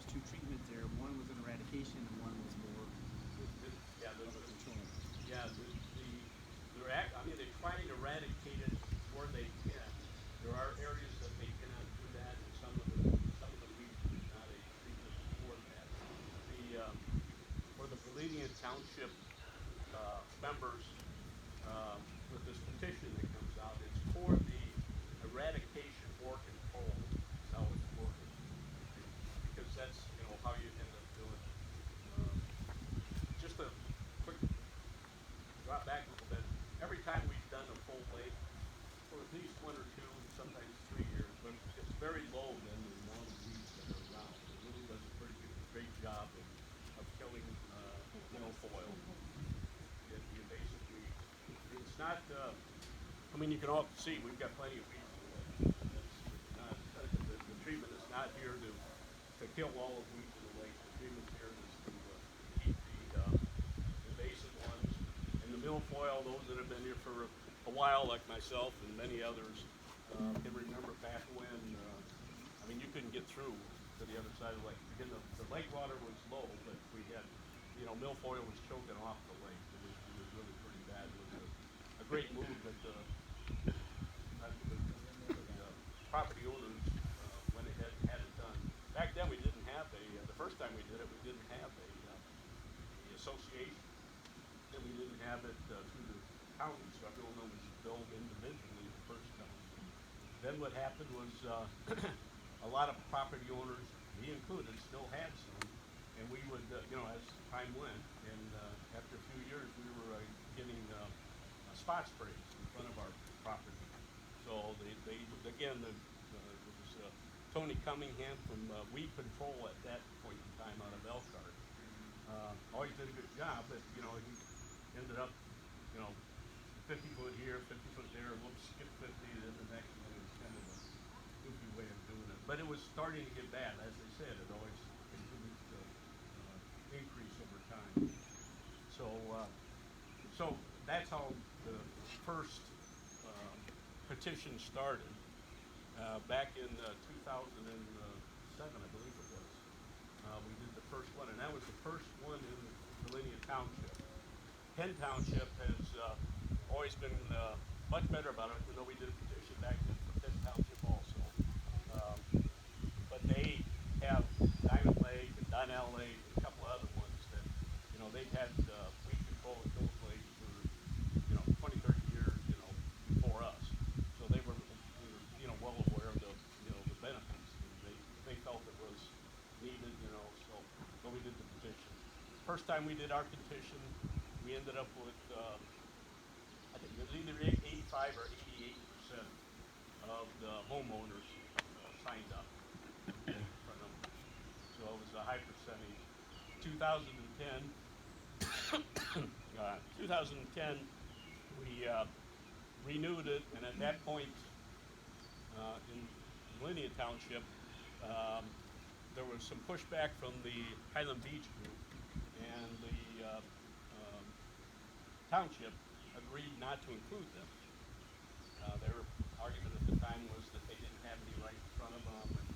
there's two treatments there. One was an eradication and one was more Yeah, of a control. yeah, I mean, they try and eradicate it where they can. There are areas that they cannot do that, and some of the weeds do not a treatment for that. For the Galena Township members, with this petition that comes out, it's for the eradication or control is how it's worded, because that's how you end up doing it. Um, just a quick drop back a little bit. Every time we've done a full lake, for at least 1 or 2, sometimes 3 years, but it's very low then the amount of weeds that are around. It really does a pretty great job of killing milfoil, the invasive weeds. It's not. I mean, you can all see we've got plenty of weeds in the lake. It's not the treatment is not here to kill all of weeds in the lake. The treatment's here is to keep the invasive ones and the milfoil. Those that have been here for a while, like myself and many others, can remember back when. I mean, you couldn't get through to the other side of the lake. Again, the lake water was low, but we had, milfoil was choking off the lake. It was really pretty bad. It was a great move that the property owners went ahead and had it done. Back then, we didn't have the first time we did it, we didn't have the association, and we didn't have it through the county, so everyone was billed individually the first time. Then what happened was a lot of property owners, me included, still had some, and we would, as time went, and after a few years, we were getting spot sprays in front of our property. So they again, it was Tony Cunningham from Weed Control at that point in time out of Elkhart. Always did a good job, but he ended up, 50 foot here, 50 foot there, whoops, skip 50, then the next one. It was kind of a goofy way of doing it. But it was starting to get bad. As they said, it always continues to increase over time. So that's how the first petition started back in 2007, I believe it was. We did the first one, and that was the first one in Galena Township. Penn Township has always been much better about it, even though we did a petition back then for Penn Township also. But they have Diamond Lake and Donnell Lake and a couple of other ones that, they've had weed control in those lakes for, 20, 30 years, before us. So we were well aware of the benefits. And they felt it was needed, so we did the petition. First time we did our petition, we ended up with, I think it was either 85 or 88% of the homeowners signed up for them. So it was a high percentage. 2010, 2010, we renewed it, and at that point in Galena Township, there was some pushback from the Highland Beach group, and the township agreed not to include them. Their argument at the time was that they didn't have any right in front of them, and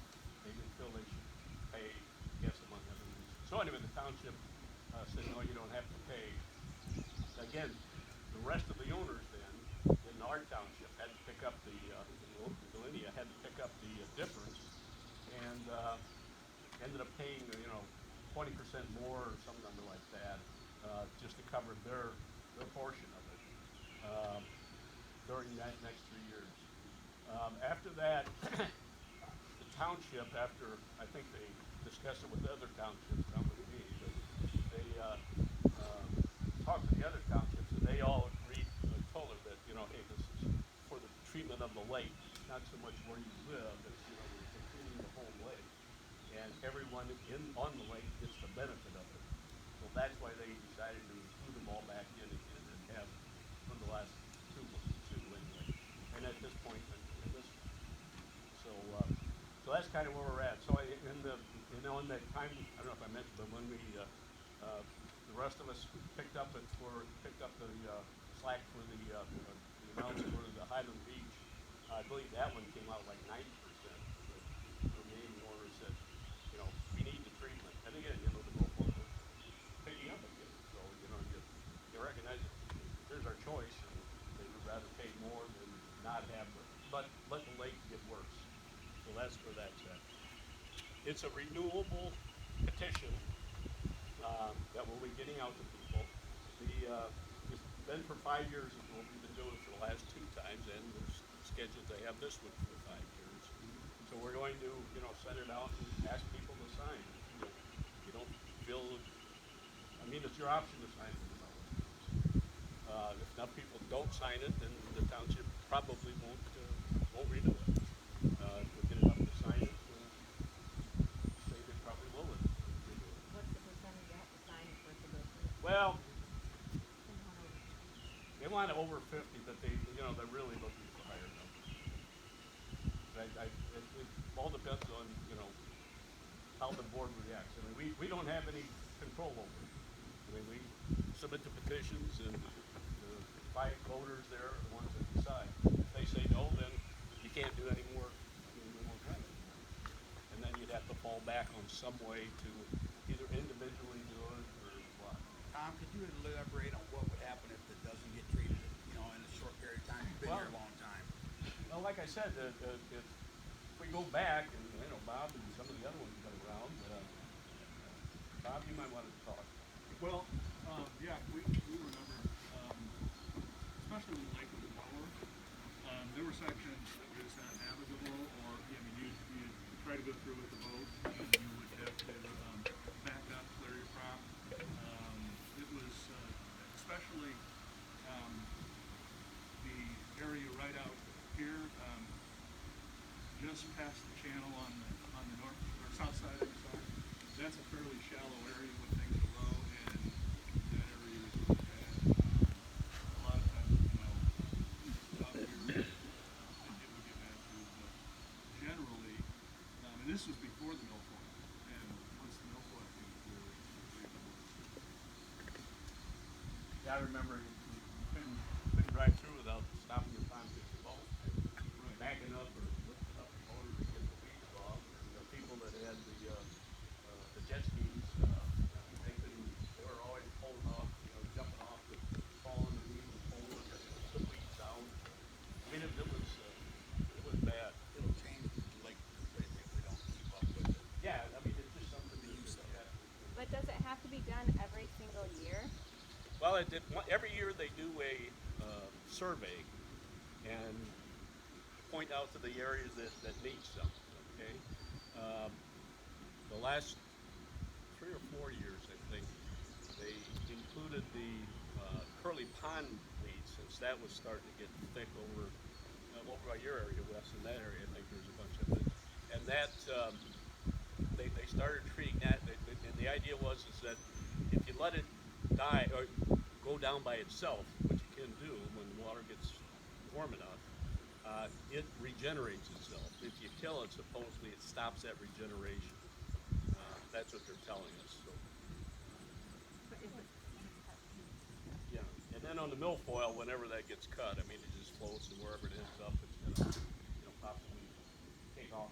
they didn't feel they should pay, I guess, among other reasons. So anyway, the township said, no, you don't have to pay. Again, the rest of the owners then, in our township, had to pick up Galena had to pick up the difference, and ended up paying, 20% more or some number like that, just to cover their portion of it during that next 3 years. After that, the township, after I think they discussed it with other townships, not with me, but they talked to the other townships, and they all agreed, told her that, hey, this is for the treatment of the lake, not so much where you live, it's, we're treating the whole lake, and everyone on the lake gets the benefit of it. So that's why they decided to include them all back in again and have for the last two anyway. And at this point, in this, so that's kind of where we're at. So in that time, I don't know if I mentioned, but when the rest of us picked up the slack for the amounts for the Highland Beach, I believe that one came out like 90%. The remaining owners said, we need to it's a renewable petition, that we'll be getting out to people. It's been for 5 years is what we've been doing for the last 2 times, and we're scheduled to have this one for 5 years. So we're going to, send it out and ask people to sign. You don't feel, I mean, it's your option to sign the development. If enough people don't sign it, then the township probably won't renew it. If we get enough to sign it, say they probably will renew it. What's the percentage you have to sign for it to go through? Well, Depends on over. they want it over 50, but they're really looking for higher numbers. It all depends on, how the board reacts. I mean, we don't have any control over it. I mean, we submit the petitions, and the 5 voters there are the ones that decide. If they say no, then you can't do any more, we won't have it. And then you'd have to fall back on some way to either individually do it or what. Tom, could you elaborate on what would happen if it doesn't get treated, in a short period of time? You've been here a long time. Well, like I said, if we go back, and Bob and some of the other ones come around, Bob, you might want to talk. Well, yeah, we remember, especially with Lake of the Lower, there were sections that were just not navigable, or, you'd try to go through with the boat, and you would have to, back up, clear your prop. It was, especially, the area right out here, just past the channel on the north, or south side, I'm sorry. That's a fairly shallow area when things are low, and that area is really bad. A lot of times, out here, it would get bad too, but generally, and this was before the milfoil, and once the milfoil came through, it was Yeah, I remember you couldn't drive through without stopping your time to get the boat, right. backing up or lifting up the motor to get the weeds off. And the people that had the jet skis, they were always pulling off, jumping off, falling in the weeds and pulling the weeds down. I mean, it was bad. It'll change like if we don't keep up with it. Yeah, I mean, it's just something that you just have to. But does it have to be done every single year? Well, every year they do a survey and point out to the areas that need some. Okay, the last 3 or 4 years, I think, they included the curly pond weeds, since that was starting to get thick over by your area, Wes. In that area, I think there's a bunch of it, and that they started treating that. And the idea was that if you let it die or go down by itself, which you can do when the water gets warm enough, it regenerates itself. If you kill it, supposedly it stops that regeneration. That's what they're telling us. So, yeah. And then on the milfoil, whenever that gets cut, I mean, it just floats, and wherever it ends up, it's gonna, possibly take off.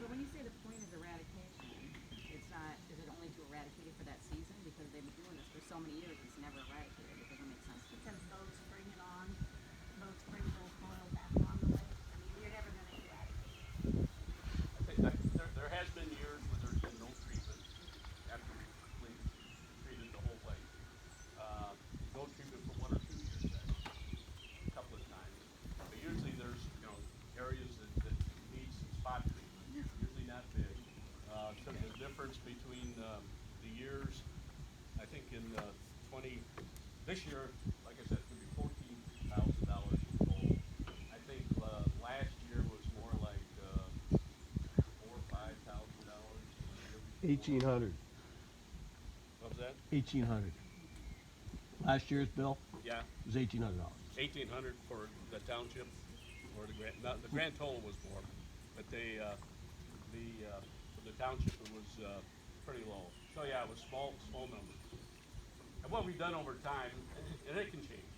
So when you say the point is eradication, it's not, is it only to eradicate it for that season? Because they've been doing this for so many years, it's never eradicated, it doesn't make sense to me. Because boats bring it on, boats bring milfoil back on the lake. I mean, you're never gonna eradicate it. I think there has been years where there's been no treatment after we completely treated the whole lake. No treatment for 1 or 2 years, actually, a couple of times. But usually there's, areas that need some spot treatment, usually not big. So the difference between the years, I think in this year, like I said, it's gonna be $14,000 in total. I think last year was more like $4,000 or $5,000. 1,800. What was that? 1,800. Last year's bill Yeah, was $1,800. 1,800 for the township, or the grand total was more, but for the township it was pretty low. So yeah, it was small numbers. And what we've done over time, and it can change,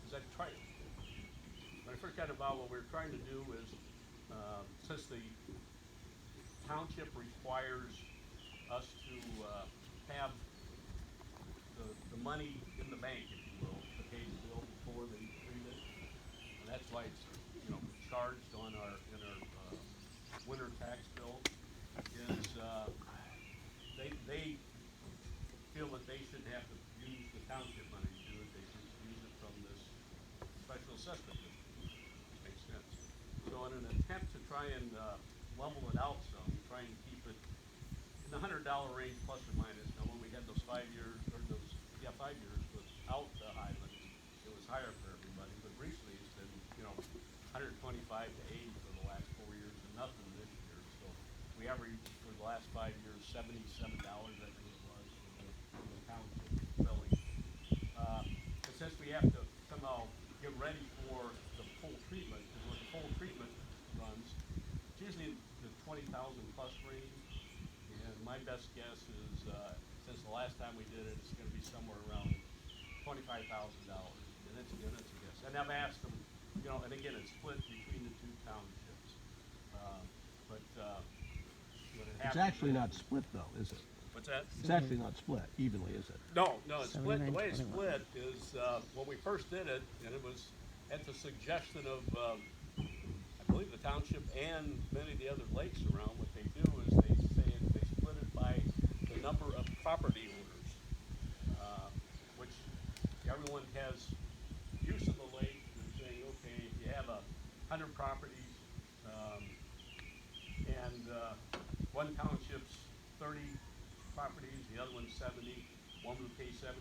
is when I first got involved, what we were trying to do is, since the township requires us to have the money in the bank, if you will, to pay the bill before they treat it, and that's why it's charged in our winter tax they feel that they shouldn't have to use the township money to do it, they should use it from this special assessment district. Makes sense. So in an attempt to try and, level it out some, try and keep it in the $100 range plus or minus. Now, when we had those 5 years, or those, 5 years without the Highlands, it was higher for everybody, but recently it's been, 125 to 80 for the last 4 years and nothing this year. So we averaged for the last 5 years, $77, I think it was, for the township billing. But since we have to somehow get ready for the full treatment, because when the full treatment runs, it's usually the 20,000 plus range. And my best guess is, since the last time we did it, it's gonna be somewhere around $25,000. And it's a guess. And I've asked them, and again, it's split between the two townships. When it It's happens- actually not split though, is it? What's that? It's actually not split evenly, is it? No, it's split, the way it's split is, when we first did it, and it was at the suggestion of, I believe the township and many of the other lakes around, what they do is they split it by the number of property owners, which everyone has use of the lake, and saying, okay, if you have 100 properties, and one township's 30 properties, the other one's 70, one would pay 70%,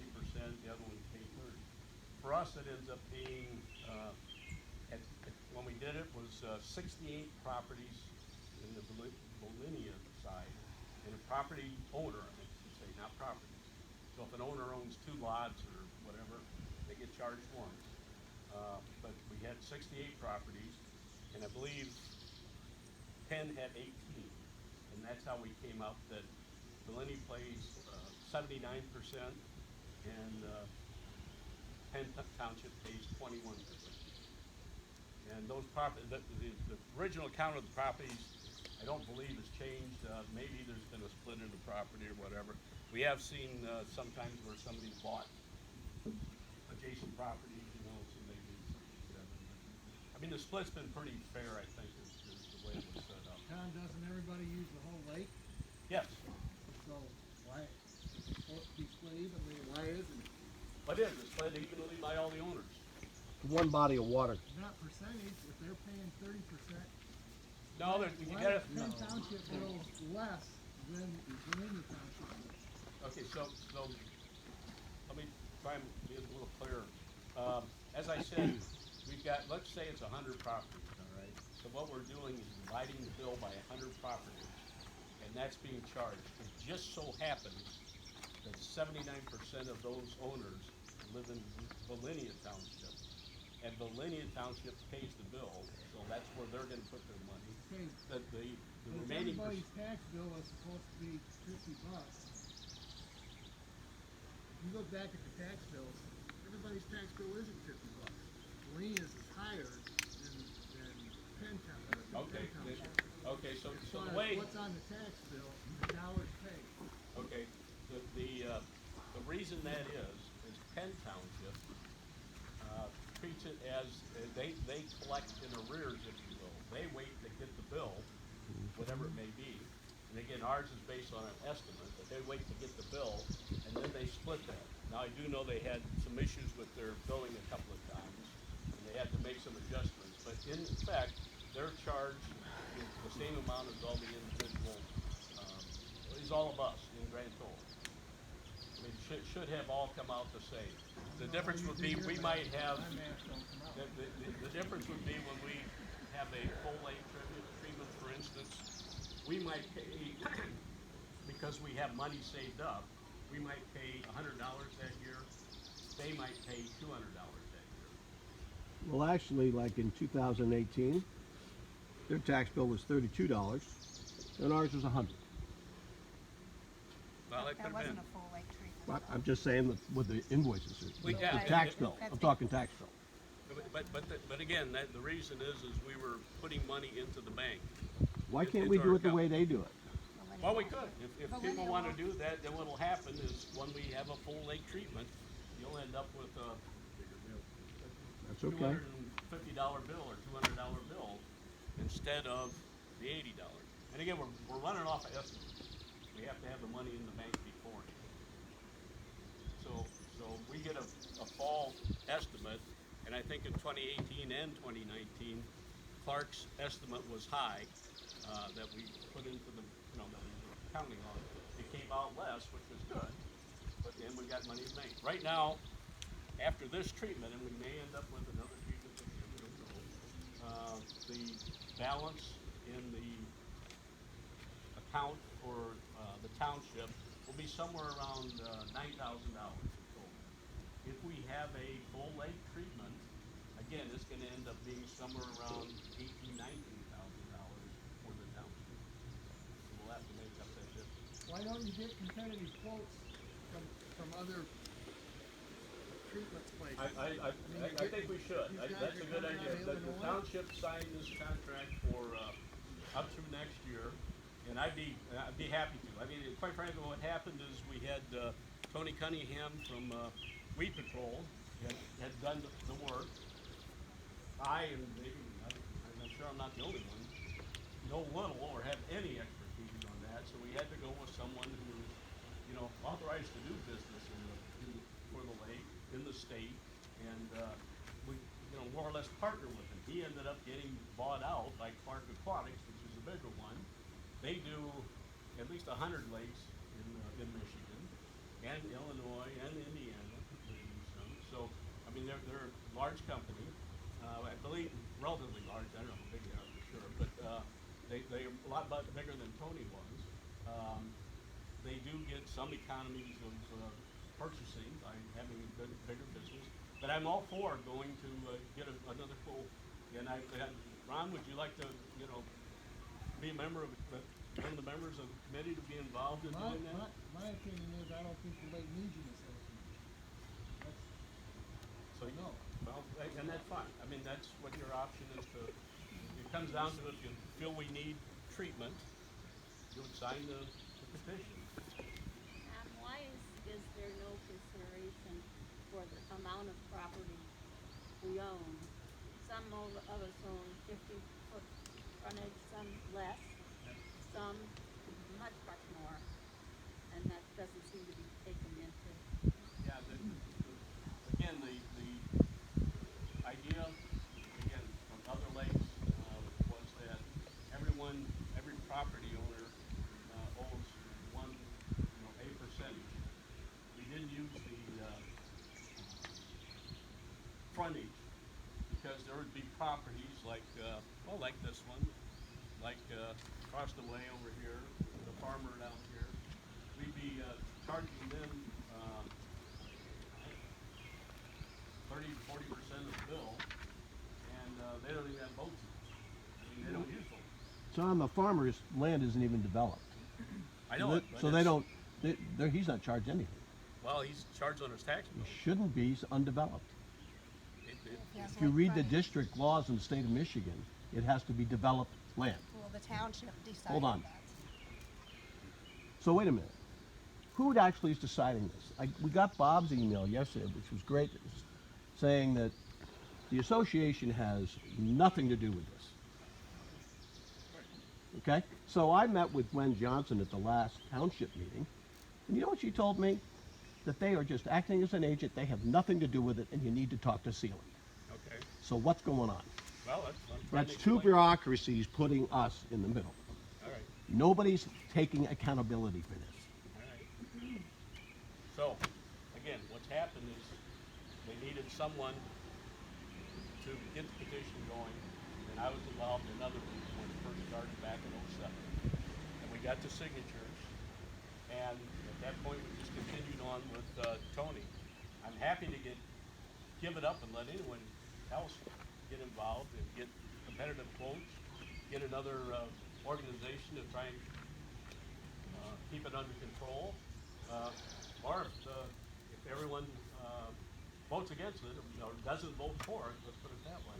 the other one would pay 30. For us, it ends up being, when we did it, was 68 properties in the Bolinia side, and a property owner, I should say, not property. So if an owner owns 2 lots or whatever, they get charged once. But we had 68 properties, and I believe Penn had 18, and that's how we came up that Bolinia pays 79%, and Penn Township pays 21%. And those the original count of the properties, I don't believe has changed. Maybe there's been a split in the property or whatever. We have seen sometimes where somebody bought adjacent properties, so maybe it's 67. I mean, the split's been pretty fair, I think, is the way it was set up. Tom, doesn't everybody use the whole lake? Yes, So why, if it's supposed to be split evenly, why isn't it? but it is split evenly by all the owners. One body of water. Not percentage, if they're paying 30%, No, you why gotta, is Penn Township bills less than Delaney Township bills? okay, so let me try and be a little clearer. As I said, we've got, let's say it's 100 properties, all right? So what we're doing is dividing the bill by 100 properties, and that's being charged. It just so happens that 79% of those owners live in Bolinia Township, and Bolinia Township pays the bill, so that's where they're gonna put their money. Okay, The but if remaining, everybody's tax bill is supposed to be $50, you look back at the tax bills, everybody's tax bill isn't $50. Delania's is higher than Penn Township. okay, okay, so As the far as way. what's on the tax bill, the dollars paid. Okay, the reason that is Penn Township, treats it as, they collect in arrears, if you will. They wait to get the bill, whatever it may be, and again, ours is based on an estimate, but they wait to get the bill, and then they split that. Now, I do know they had some issues with their billing a couple of times, and they had to make some adjustments, but in effect, their charge is the same amount as all the individual, is all of us in grand total. I mean, should have all come out the same. The difference would be, we might have, My math don't come out. the difference would be when we have a full lake treatment, for instance, we might pay, because we have money saved up, we might pay $100 that year, they might pay $200 that year. Well, actually, like in 2018, their tax bill was $32, and ours was $100. Well, That wasn't a full lake treatment. But I'm just saying that with the invoices, We the have- tax bill. I'm talking tax bill. But again, the reason is we were putting money into the bank. Why can't Into we our do it the account. way they do it? Well, we could. If But people when want to they do that, then what'll happen is when we have a full lake treatment, you'll end up with a That's okay. $250 bill or $200 bill instead of the $80. And again, we're running off of estimates. we have to have the money in the bank beforehand. So we get a fall estimate, and I think in 2018 and 2019, Clark's estimate was high, that we put into the, that we were counting on. It came out less, which was good, but then we got money in the bank. Right now, after this treatment, and we may end up with another treatment this year, we don't know, the balance in the account for the township will be somewhere around $9,000 total. If we have a full lake treatment, again, it's gonna end up being somewhere around $18,000, $19,000 for the township. So we'll have to make up that difference. Why don't you get competitive quotes from other treatment places? I think we should. That's a good idea. The township signed this contract for, up through next year, and I'd be happy to. I mean, quite frankly, what happened is we had, Tony Cunningham from, Weed Patrol had done the work. I, and maybe, I'm sure I'm not the only one, know little or have any expertise on that, so we had to go with someone who was, authorized to do business for the lake, in the state, and, we, more or less partnered with him. He ended up getting bought out by Clark Aquatics, which is a bigger one. They do at least 100 lakes in Michigan, and Illinois, and Indiana, they do some. So, I mean, they're a large company, I believe relatively large, I don't know how big they are for sure, but, they're a lot bigger than Tony was. They do get some economies of purchasing by having a bigger business, but I'm all for going to get another quote. And Ron, would you like to, be a member of, one of the members of the committee to be involved in doing that? My opinion is, I don't think the lake needs an assessment. So, No. well, and that's fine. I mean, that's what your option is to, it comes down to if you feel we need treatment, you would sign the petition. Why is there no consideration for the amount of property we own? Some of us own 50-foot frontage, some less, some much more, and that doesn't seem to be taken into. Yeah, again, the idea, again, from other lakes, was that every property owner, owns one, a percentage. We didn't use the, frontage, because there would be properties like, like this one, like, across the way over here, the farmer down here. We'd be, charging them, 30 to 40% of the bill, and, they don't even have boats. I mean, they don't use boats. John, the farmer's land isn't even developed. I know it, but So they it's- don't, he's not charged anything. Well, he's charged on his tax He bill. shouldn't be, he's undeveloped. Yes, If you read the district laws in the state of Michigan, it has to be developed land. Well, the township decided Hold on. that. So wait a minute. Who actually is deciding this? We got Bob's email yesterday, which was great, saying that the association has nothing to do with this. Okay? So I met with Gwen Johnson at the last township meeting, and you know what she told me? That they are just acting as an agent, they have nothing to do with it, and you need to talk to Sealy. Okay, So what's going on? well, I'm trying to That's two explain. bureaucracies putting us in the middle. All right, Nobody's taking accountability for this. all right. So, again, what's happened is they needed someone to get the petition going, and I was involved in another one when it first started back in '07. And we got the signatures, and at that point, we just continued on with, Tony. I'm happy to give it up and let anyone else get involved and get competitive quotes, get another, organization to try and, keep it under control. Or if everyone, votes against it, or doesn't vote for it, let's put it that way,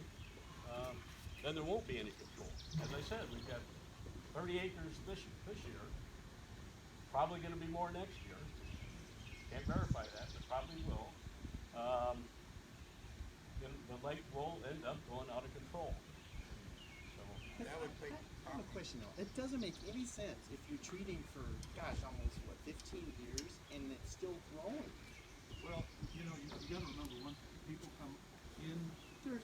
then there won't be any control. As I said, we've got 30 acres this year, probably gonna be more next year. Can't verify that, but probably will. Then the lake will end up going out of control. So, That would I have a question though. It doesn't make any sense if you're treating for, gosh, almost what, 15 years and it's still growing. Well, you know, you gotta remember one thing, people come in,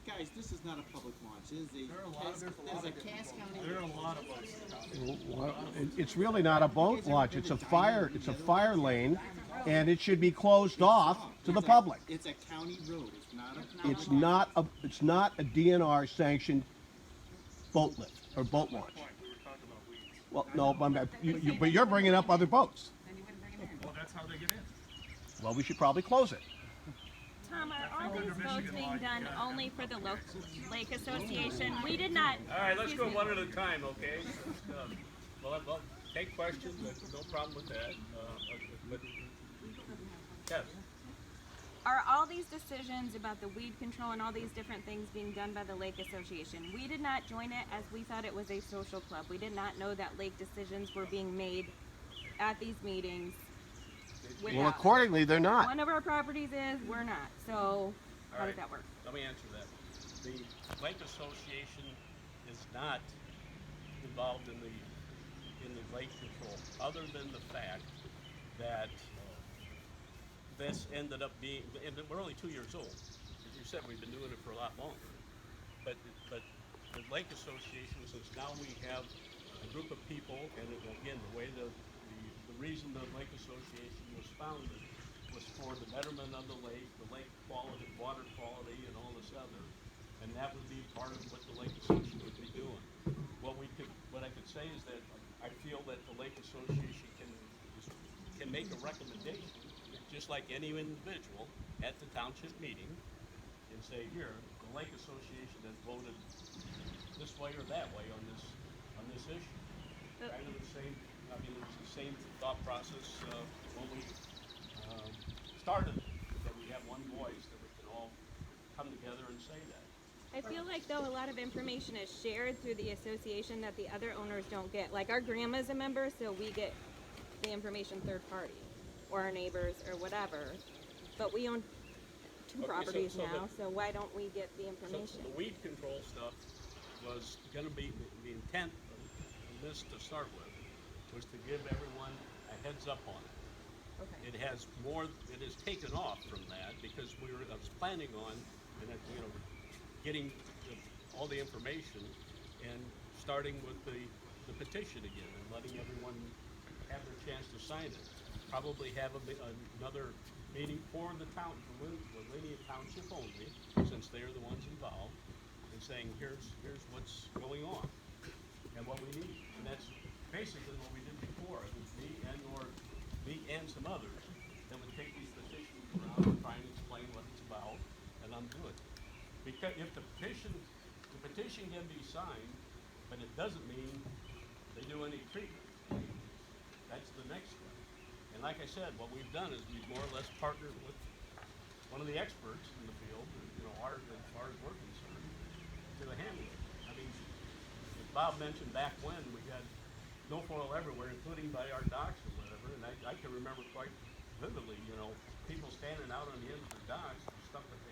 Guys, this is not a public launch. It is there are a lot, there's a lot of different Cass boats. County. There are a lot of boats in town. It's really not a boat launch, it's a fire lane, and it should be closed off to the public. It's a county road. It's not a. It's not a DNR sanctioned boat lift or boat launch. Point, we were talking about weeds. Well, no, but you're bringing up other boats. Then you wouldn't bring them in. Well, that's how they get in. Well, we should probably close it. Tom, are all think these under votes Michigan law, being you done gotta only have for the public Lake Association? We did not. All right, let's go excuse me. one at a time, okay? Well, take questions, no problem with that. But, yes, Are all these decisions about the weed control and all these different things being done by the Lake Association? We did not join it as we thought it was a social club. We did not know that lake decisions were being made at these meetings. Well, without- accordingly, they're not. One of our properties is, we're not. So how All does right. that work? let me answer that. The Lake Association is not involved in the lake control, other than the fact that this ended up being, and we're only 2 years old. As you said, we've been doing it for a lot longer. But the Lake Association, since now we have a group of people, and again, the way the reason the Lake Association was founded was for the betterment of the lake quality, water quality, and all this other. And that would be part of what the Lake Association would be doing. What I could say is that I feel that the Lake Association can make a recommendation, just like any individual at the township meeting, and say, here, the Lake Association has voted this way or that way on this issue. Kind of the same, I mean, it was the same thought process when we started, that we have one voice, that we can all come together and say that. I feel like though a lot of information is shared through the association that the other owners don't get. Like our grandma's a member, so we get the information third party, or our neighbors, or whatever. But we own two Okay, properties so now, so why don't we get the So information? the weed control stuff was gonna be, the intent of this to start with, was to give everyone a heads up on it. Okay. It has taken off from that, because I was planning on, getting all the information and starting with the petition again, and letting everyone have their chance to sign it. Probably have another meeting for the Linnea Township only, since they're the ones involved, and saying, here's what's going on, and what we need. And that's basically what we did before. It was me and some others that would take these petitions around and try and explain what it's about, and undo it. Because if the petition can be signed, but it doesn't mean they do any treatment. That's the next step. And like I said, what we've done is we've more or less partnered with one of the experts in the field, as far as we're concerned, to handle it. I mean, as Bob mentioned back when, we had milfoil everywhere, including by our docks or whatever, and I can remember quite vividly, people standing out on the ends of the docks, stuff that they